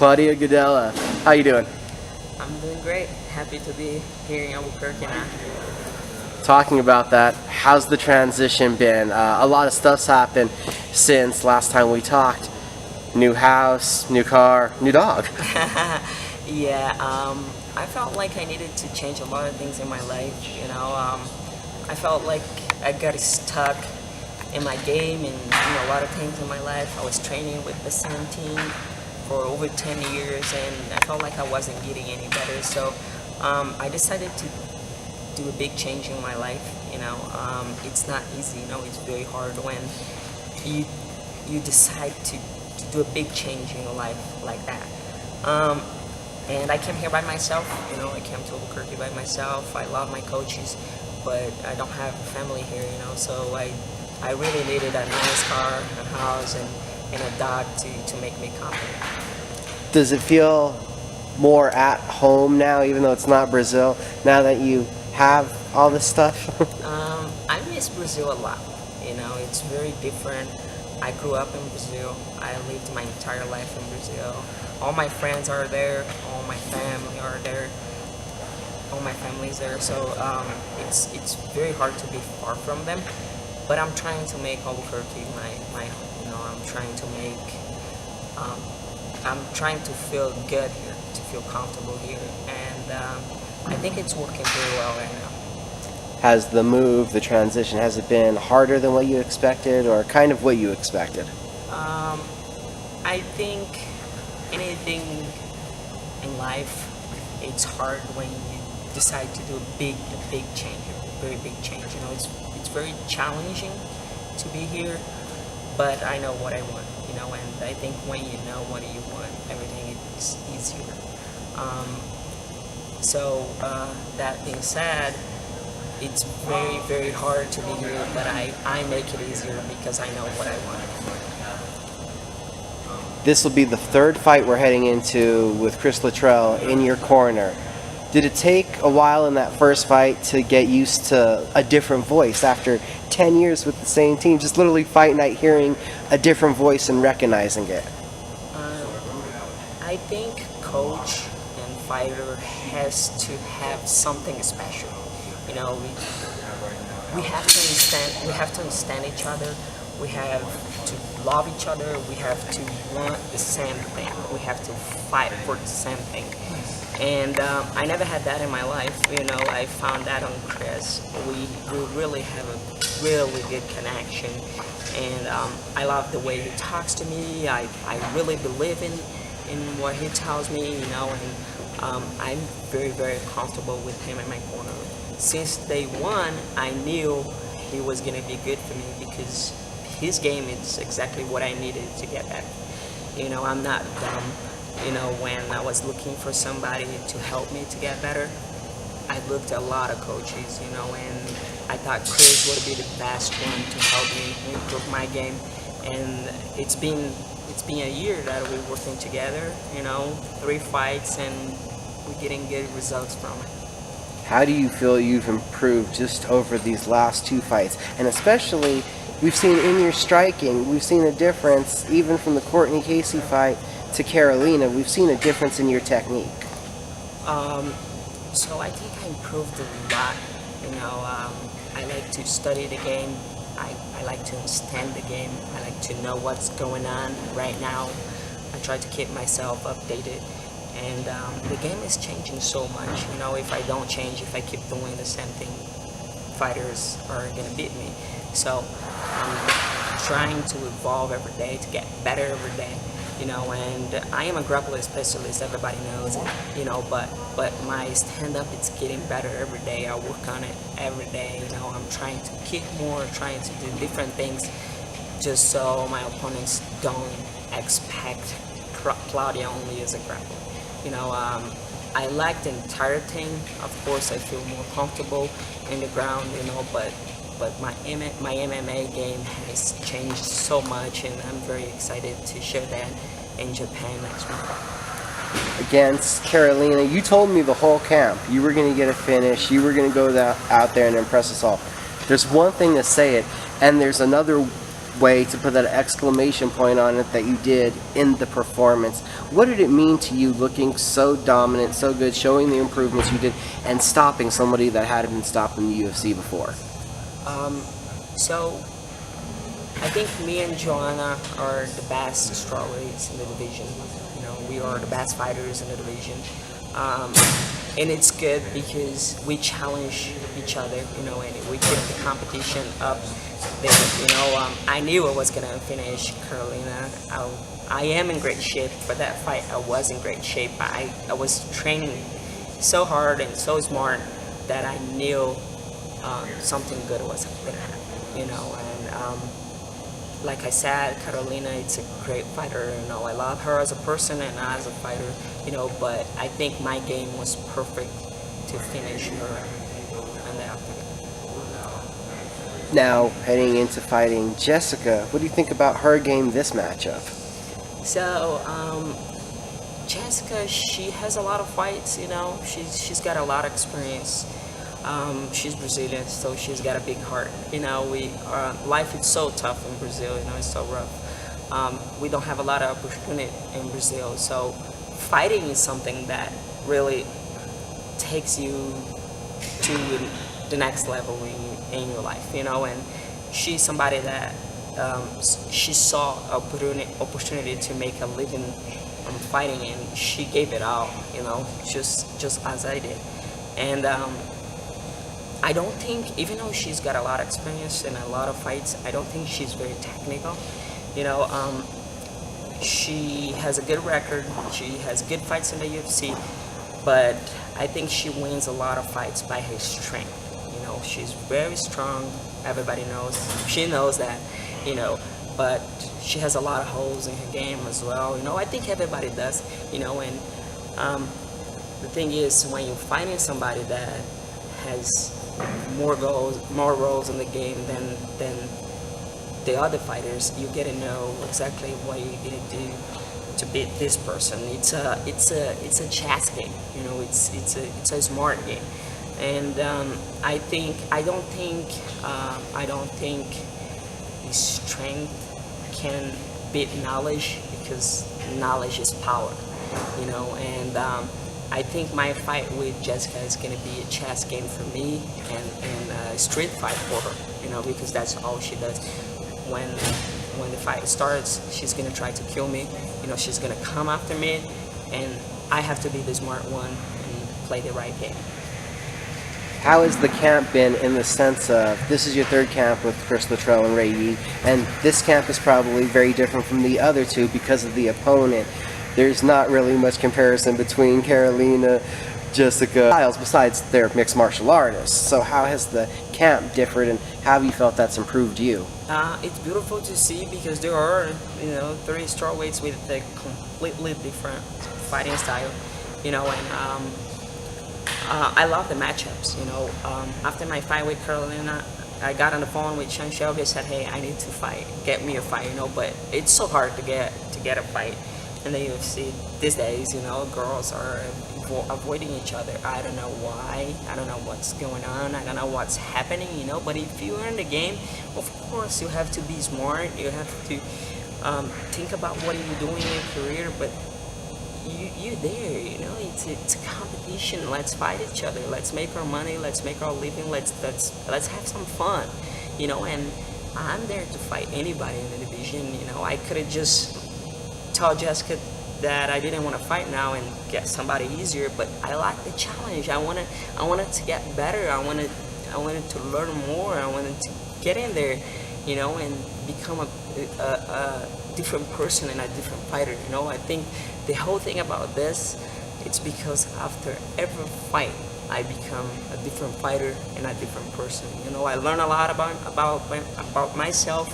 Claudia Gadhela. How you doing? I'm doing great. Happy to be here in Albuquerque now. Talking about that, how's the transition been? A lot of stuff's happened since last time we talked. New house, new car, new dog. Yeah, I felt like I needed to change a lot of things in my life. I felt like I got stuck in my game and a lot of things in my life. I was training with the same team for over 10 years and I felt like I wasn't getting any better. So I decided to do a big change in my life. It's not easy. It's very hard when you decide to do a big change in your life like that. And I came here by myself. I came to Albuquerque by myself. I love my coaches, but I don't have a family here. So I really needed a nice car, a house, and a dog to make me confident. Does it feel more at home now, even though it's not Brazil, now that you have all this stuff? I miss Brazil a lot. It's very different. I grew up in Brazil. I lived my entire life in Brazil. All my friends are there. All my family are there. All my family's there. So it's very hard to be far from them. But I'm trying to make Albuquerque my home. I'm trying to feel good here, to feel comfortable here, and I think it's working very well right now. Has the move, the transition, has it been harder than what you expected, or kind of what you expected? I think anything in life, it's hard when you decide to do a big change, a very big change. It's very challenging to be here, but I know what I want. And I think when you know what you want, everything is easier. So that being said, it's very, very hard to be here, but I make it easier because I know what I want. This will be the third fight we're heading into with Chris Luttrell in your corner. Did it take a while in that first fight to get used to a different voice after 10 years with the same team? Just literally fight night, hearing a different voice and recognizing it. I think coach and fighter has to have something special. We have to understand. We have to understand each other. We have to love each other. We have to want the same thing. We have to fight for the same thing. And I never had that in my life. I found that on Chris. We really have a really good connection. And I love the way he talks to me. I really believe in what he tells me, and I'm very, very comfortable with him in my corner. Since day one, I knew he was going to be good for me because his game is exactly what I needed to get better. I'm not dumb. When I was looking for somebody to help me to get better, I looked at a lot of coaches, and I thought Chris would be the best one to help me improve my game. And it's been a year that we're working together, 3 fights, and we're getting good results from it. How do you feel you've improved just over these last 2 fights? And especially, we've seen in your striking, we've seen a difference even from the Courtney Casey fight to Karolina. We've seen a difference in your technique. So I think I improved a lot. I like to study the game. I like to understand the game. I like to know what's going on right now. I try to keep myself updated. And the game is changing so much. If I don't change, if I keep doing the same thing, fighters are going to beat me. So I'm trying to evolve every day, to get better every day. And I am a grappler specialist, everybody knows it, but my stand-up, it's getting better every day. I work on it every day, I'm trying to kick more, trying to do different things, just so my opponents don't expect Claudia only as a grappler. I like the entire thing. Of course, I feel more comfortable in the ground, but my MMA game has changed so much, and I'm very excited to show that in Japan next week. Against Karolina, you told me the whole camp you were going to get a finish, you were going to go out there and impress us all. There's one thing to say it, and there's another way to put that exclamation point on it that you did in the performance. What did it mean to you looking so dominant, so good, showing the improvements you did, and stopping somebody that hadn't been stopped in the UFC before? So I think me and Joanna are the best strawweights in the division. You know, we are the best fighters in the division. And it's good because we challenge each other, you know, and we keep the competition up there. You know, I knew I was gonna finish Karolina. I am in great shape for that fight. I was in great shape. I was training so hard and so smart that I knew something good was gonna happen. You know, and like I said, Karolina, it's a great fighter. You know, I love her as a person and as a fighter. You know, but I think my game was perfect to finish her and the afternoon. Now, heading into fighting Jessica, what do you think about her game this matchup? So, Jessica, she has a lot of fights. You know, she's got a lot of experience. She's Brazilian, so she's got a big heart. You know, life is so tough in Brazil. You know, it's so rough. We don't have a lot of opportunity in Brazil, so fighting is something that really takes you to the next level in your life. You know, and she's somebody that she saw opportunity to make a living fighting, and she gave it all. You know, just as I did, and. I don't think, even though she's got a lot of experience and a lot of fights, I don't think she's very technical. You know, she has a good record. She has good fights in the UFC, but I think she wins a lot of fights by her strength. You know, she's very strong. Everybody knows. She knows that. You know, but she has a lot of holes in her game as well. You know, I think everybody does. You know, and the thing is, when you're fighting somebody that has more roles in the game than the other fighters, you get to know exactly what you're gonna do to beat this person. It's a chess game, you know. It's a smart game, and I don't think the strength can beat knowledge, because knowledge is power, you know. And I think my fight with Jessica is going to be a chess game for me, and a street fight for her, you know, because that's all she does. When the fight starts, she's going to try to kill me, you know, she's going to come after me, and I have to be the smart one and play the right game. How has the camp been in the sense of, this is your third camp with Chris Luttrell and Ray Yi, and this camp is probably very different from the other two because of the opponent. There's not really much comparison between Karolina, Jessica, Lyles, besides they're mixed martial artists. So how has the camp differed, and how have you felt that's improved you? It's beautiful to see, because there are, you know, 3 strawweights with a completely different fighting style, you know, and I love the matchups, you know. After my fight with Karolina, I got on the phone with Sean Shelby and said, hey, I need to fight, get me a fight, you know, but it's so hard to get a fight in the UFC these days. You know, girls are avoiding each other. I don't know why. I don't know what's going on. I don't know what's happening, you know. But if you're in the game, of course, you have to be smart. You have to think about what you're doing in your career. But you're there, you know. It's a competition. Let's fight each other. Let's make our money. Let's make our living. Let's have some fun, you know. And I'm there to fight anybody in the division. You know, I could have just tell Jessica that I didn't want to fight now and get somebody easier, but I like the challenge. I wanted to get better. I wanted to learn more. I wanted to get in there, you know, and become a different person and a different fighter. You know, I think the whole thing about this, it's because after every fight, I become a different fighter and a different person. You know, I learn a lot about myself.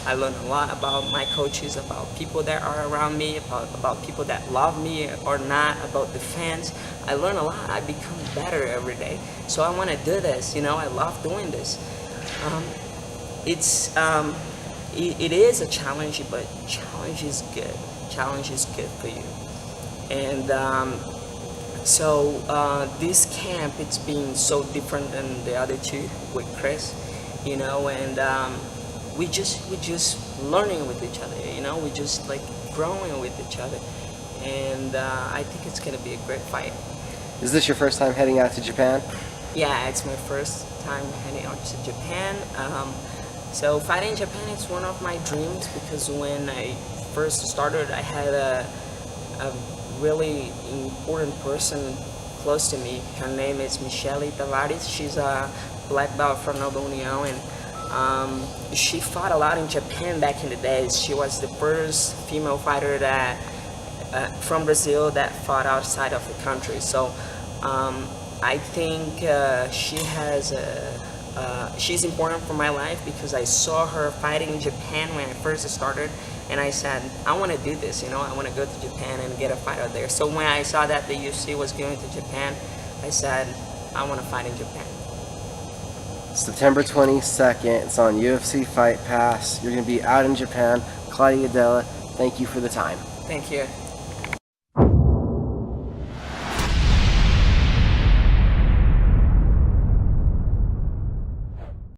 I learn a lot about my coaches, about people that are around me, about people that love me or not, about the fans. I learn a lot. I become better every day. So I want to do this. You know, I love doing this. It is a challenge, but challenge is good. Challenge is good for you. And this camp, it's been so different than the other two with Chris, you know, and we just learning with each other, you know. We just like growing with each other, and I think it's gonna be a great fight. Is this your first time heading out to Japan? Yeah, it's my first time heading out to Japan. So fighting in Japan is one of my dreams because when I first started, I had a really important person close to me. Her name is Michelle Tavares. She's a black belt from Nova União, and she fought a lot in Japan back in the days. She was the first female fighter that from Brazil that fought outside of the country. So I think she's important for my life because I saw her fighting in Japan when I first started, and I said, I want to do this, you know, I want to go to Japan and get a fight out there. So when I saw that the UFC was going to Japan, I said, I want to fight in Japan. September 22nd, it's on UFC Fight Pass. You're going to be out in Japan. Claudia Gadhela, thank you for the time. Thank you.